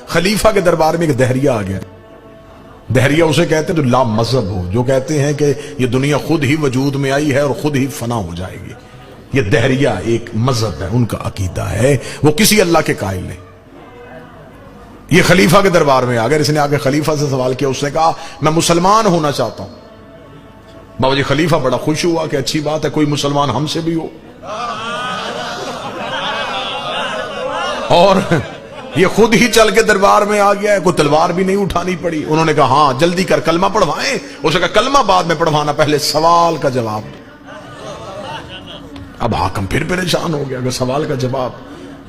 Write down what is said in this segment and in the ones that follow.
خلیفہ کے دربار میں ایک دہریہ آ گیا. دہریہ اسے کہتے ہیں جو لا مذہب ہو، جو کہتے ہیں کہ یہ دنیا خود ہی وجود میں آئی ہے اور خود ہی فنا ہو جائے گی. یہ دہریہ ایک مذہب ہے، ان کا عقیدہ ہے، وہ کسی اللہ کے قائل نہیں. یہ خلیفہ کے دربار میں آ گیا. اس نے آگے خلیفہ سے سوال کیا. اس نے کہا میں مسلمان ہونا چاہتا ہوں. بابا جی خلیفہ بڑا خوش ہوا کہ اچھی بات ہے، کوئی مسلمان ہم سے بھی ہو. اور یہ خود ہی چل کے دربار میں آ گیا ہے، کوئی تلوار بھی نہیں اٹھانی پڑی. انہوں نے کہا ہاں جلدی کر کلمہ پڑھوائیں. اس نے کہا کلمہ بعد میں پڑھوانا، پہلے سوال کا جواب دو. اب حاکم پھر پریشان ہو گیا کہ سوال کا جواب.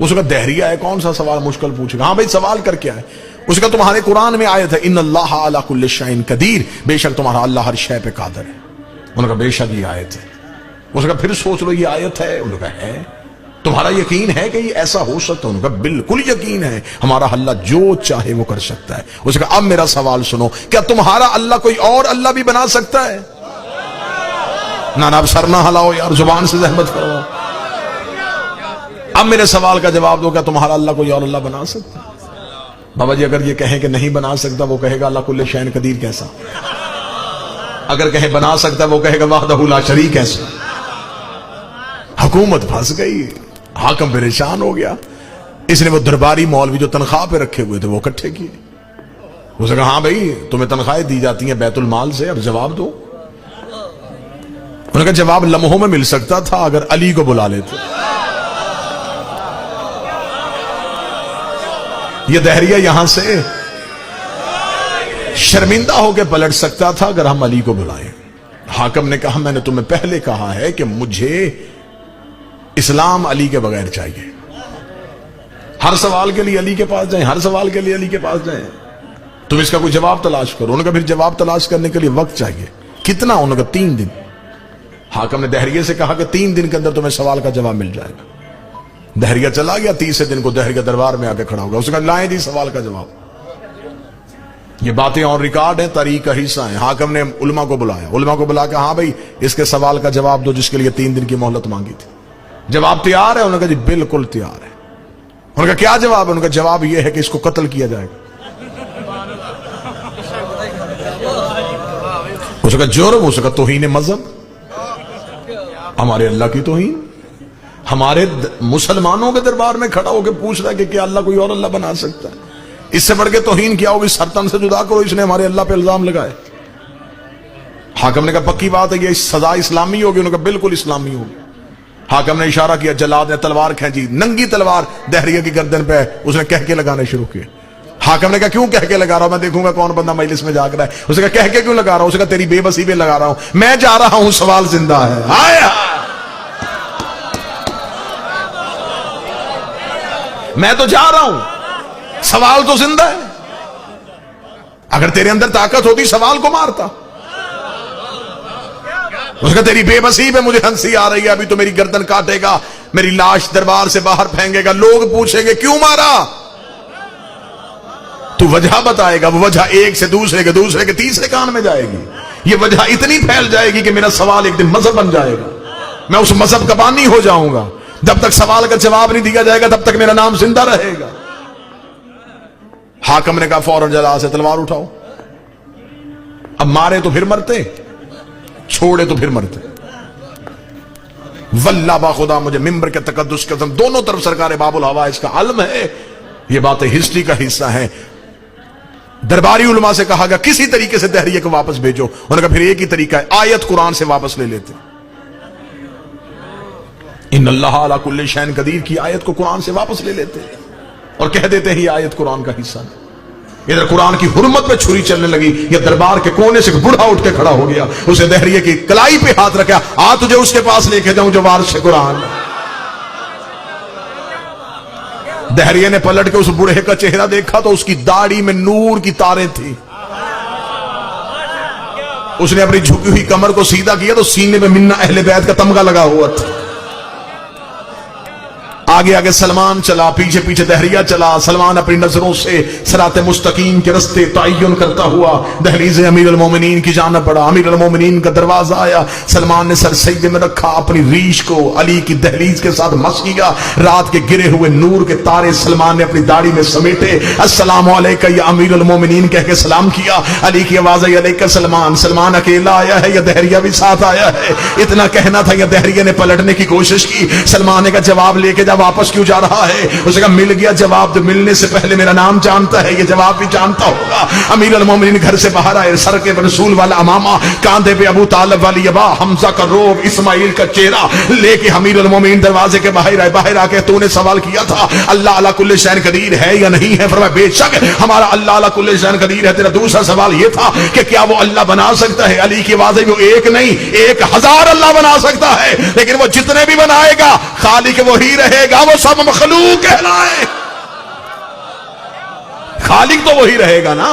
اس کا دہریہ ہے، کون سا سوال مشکل پوچھے گا. ہاں بھائی سوال کر کے آئے. اس کا تمہارے قرآن میں آیت ہے ان اللہ علی کل شیء قدیر، بے شک تمہارا اللہ ہر شے پہ قادر ہے. انہوں نے کہا بے شک یہ آیت ہے. اس نے کہا پھر سوچ لو یہ آیت ہے. انہوں نے کہا ہے. تمہارا یقین ہے کہ یہ ایسا ہو سکتا ہے؟ انہوں نے کہا بالکل یقین ہے، ہمارا اللہ جو چاہے وہ کر سکتا ہے. اس نے کہا اب میرا سوال سنو، کیا تمہارا اللہ کوئی اور اللہ بھی بنا سکتا ہے؟ نہ اب سر نہ ہلاؤ یار، زبان سے زحمت کرو. اب میرے سوال کا جواب دو، کیا تمہارا اللہ کوئی اور اللہ بنا سکتا ہے؟ بابا جی اگر یہ کہیں کہ نہیں بنا سکتا، وہ کہے گا اللہ کل شیء قدیر کیسا؟ اگر کہیں بنا سکتا وہ کہے گا وحدہ لا شریک کیسا؟ حکومت پھنس گئی، حاکم پریشان ہو گیا. اس نے وہ درباری مولوی جو تنخواہ پہ رکھے ہوئے تھے وہ اکٹھے کیے. اس نے کہا ہاں بھائی تمہیں تنخواہیں دی جاتی ہیں بیت المال سے، اب جواب دو. انہوں نے کہا جواب لمحوں میں مل سکتا تھا اگر علی کو بلا لیتے. یہ دہریہ یہاں سے شرمندہ ہو کے پلٹ سکتا تھا اگر ہم علی کو بلائیں. حاکم نے کہا میں نے تمہیں پہلے کہا ہے کہ مجھے اسلام علی کے بغیر چاہیے. ہر سوال کے لیے علی کے پاس جائیں، ہر سوال کے لیے علی کے پاس جائیں. تم اس کا کوئی جواب تلاش کرو. انہوں نے کہا پھر جواب تلاش کرنے کے لیے وقت چاہیے. کتنا؟ انہوں نے کہا 3 دن. حاکم نے دہریے سے کہا کہ 3 دن کے اندر تمہیں سوال کا جواب مل جائے گا. دہریہ چلا گیا. 30 دن کو دہریہ دربار میں آ کے کھڑا ہو گیا. اس نے کہا لائیں جی سوال کا جواب. یہ باتیں اور ریکارڈ ہیں، تاریخ کا حصہ ہیں. حاکم نے علماء کو بلایا. علماء کو بلا کے ہاں بھائی اس کے سوال کا جواب دو جس کے لیے 3 دن کی مہلت مانگی تھی. جواب تیار ہے؟ انہوں نے کہا جی بالکل تیار ہے. انہوں نے کہا کیا جواب ہے؟ انہوں نے کہا جواب یہ ہے کہ اس کو قتل کیا جائے گا. اس کا جرم، اس کا توہین مذہب، ہمارے اللہ کی توہین. ہمارے مسلمانوں کے دربار میں کھڑا ہو کے پوچھ رہا ہے کہ کیا اللہ کوئی اور اللہ بنا سکتا ہے؟ اس سے بڑھ کے توہین کیا ہوگی؟ سرتن سے جدا کرو. اس نے ہمارے اللہ پہ الزام لگائے. حاکم نے کہا پکی بات ہے یہ سزا اسلامی ہوگی؟ انہوں نے کہا بالکل اسلامی ہوگی. حاکم نے اشارہ کیا جلاد نے تلوار کھینچی، ننگی تلوار دہریہ کی گردن پہ. اس نے کہہ کے لگانے شروع کیے. حاکم نے کہا کیوں کہہ کے لگا رہا ہوں؟ میں دیکھوں گا کون بندہ مجلس میں جاگ رہا ہے. اس نے کہا کہہ کے کیوں لگا رہا ہوں؟ اس نے کہا تیری بے بسی پہ لگا رہا ہوں. میں جا رہا ہوں سوال زندہ ہے. آیا میں تو جا رہا ہوں، سوال تو زندہ ہے. اگر تیرے اندر طاقت ہوتی سوال کو مارتا. اس کا تیری بے بسی پہ مجھے ہنسی آ رہی ہے. ابھی تو میری گردن کاٹے گا، میری لاش دربار سے باہر پھینکے گا، لوگ پوچھیں گے کیوں مارا؟ تو وجہ بتائے گا. وہ وجہ ایک سے دوسرے کے دوسرے کے تیسرے کان میں جائے گی. یہ وجہ اتنی پھیل جائے گی کہ میرا سوال ایک دن مذہب بن جائے گا. میں اس مذہب کا بانی ہو جاؤں گا. جب تک سوال کا جواب نہیں دیا جائے گا تب تک میرا نام زندہ رہے گا. حاکم نے کہا فوراً جلا سے تلوار اٹھاؤ. اب مارے تو پھر مرتے، چھوڑے تو پھر مرتے. واللہ با خدا مجھے ممبر کے تقدس قسم دونوں طرف سرکار باب الہوا اس کا علم ہے. یہ باتیں ہسٹری کا حصہ ہیں. درباری علماء سے کہا گیا کسی طریقے سے دہریے کو واپس بھیجو. انہوں نے کہا پھر ایک ہی طریقہ ہے، آیت قرآن سے واپس لے لیتے. ان اللہ علی کل شیء قدیر کی آیت کو قرآن سے واپس لے لیتے اور کہہ دیتے ہیں یہ آیت قرآن کا حصہ ہے. ادھر قرآن کی حرمت پہ چھری چلنے لگی. یہ دربار کے کونے سے بوڑھا اٹھ کے کھڑا ہو گیا. اسے دہریے کی کلائی پہ ہاتھ رکھا. آ تجھے اس کے پاس لے کے جاؤں جو وارث قرآن. دہریے نے پلٹ کے اس بوڑھے کا چہرہ دیکھا تو اس کی داڑھی میں نور کی تاریں تھی. اس نے اپنی جھکی ہوئی کمر کو سیدھا کیا تو سینے میں منا اہل بیت کا تمغہ لگا ہوا تھا. آگے آگے سلمان چلا، پیچھے پیچھے دہریہ چلا۔ سلمان اپنی نظروں سے صراط مستقیم کے رستے تعین کرتا ہوا دہلیز امیر المومنین کی جانب بڑھا۔ امیر المومنین کا دروازہ آیا، سلمان نے سر سجدے میں رکھا، اپنی ریش کو علی کی دہلیز کے ساتھ مس کیا۔ رات کے گرے ہوئے نور کے تارے سلمان نے اپنی داڑھی میں سمیٹے۔ السلام علیکہ یا امیر المومنین کہہ کے سلام کیا۔ علی کی آواز آئی علیکہ سلمان۔ سلمان اکیلا آیا ہے یا دہریہ بھی ساتھ آیا ہے؟ اتنا کہنا تھا یا دہریہ نے پلٹنے کی کوشش کی۔ سلمان کا جواب لے کے جا، واپس کیوں جا رہا ہے؟ اس نے کہا مل گیا جواب، تو ملنے سے پہلے میرا نام جانتا ہے، یہ جواب بھی جانتا ہوگا۔ امیر المومنین گھر سے باہر آئے، سر کے رسول والا امامہ، کاندھے پہ ابو طالب والی ابا، حمزہ کا روب، اسماعیل کا چہرہ لے کے امیر المومنین دروازے کے باہر آئے۔ باہر آ کے تو نے سوال کیا تھا اللہ علی کل شیء قدیر ہے یا نہیں ہے؟ فرمایا بے شک ہمارا اللہ علی کل شیء قدیر ہے۔ تیرا دوسرا سوال یہ تھا کہ کیا وہ اللہ بنا سکتا ہے؟ علی کی آواز ہے وہ ایک نہیں 1000 اللہ بنا سکتا ہے، لیکن وہ جتنے بھی بنائے گا خالق وہی رہے گا، وہ سب مخلوق کہلائے۔ خالق تو وہی رہے گا نا۔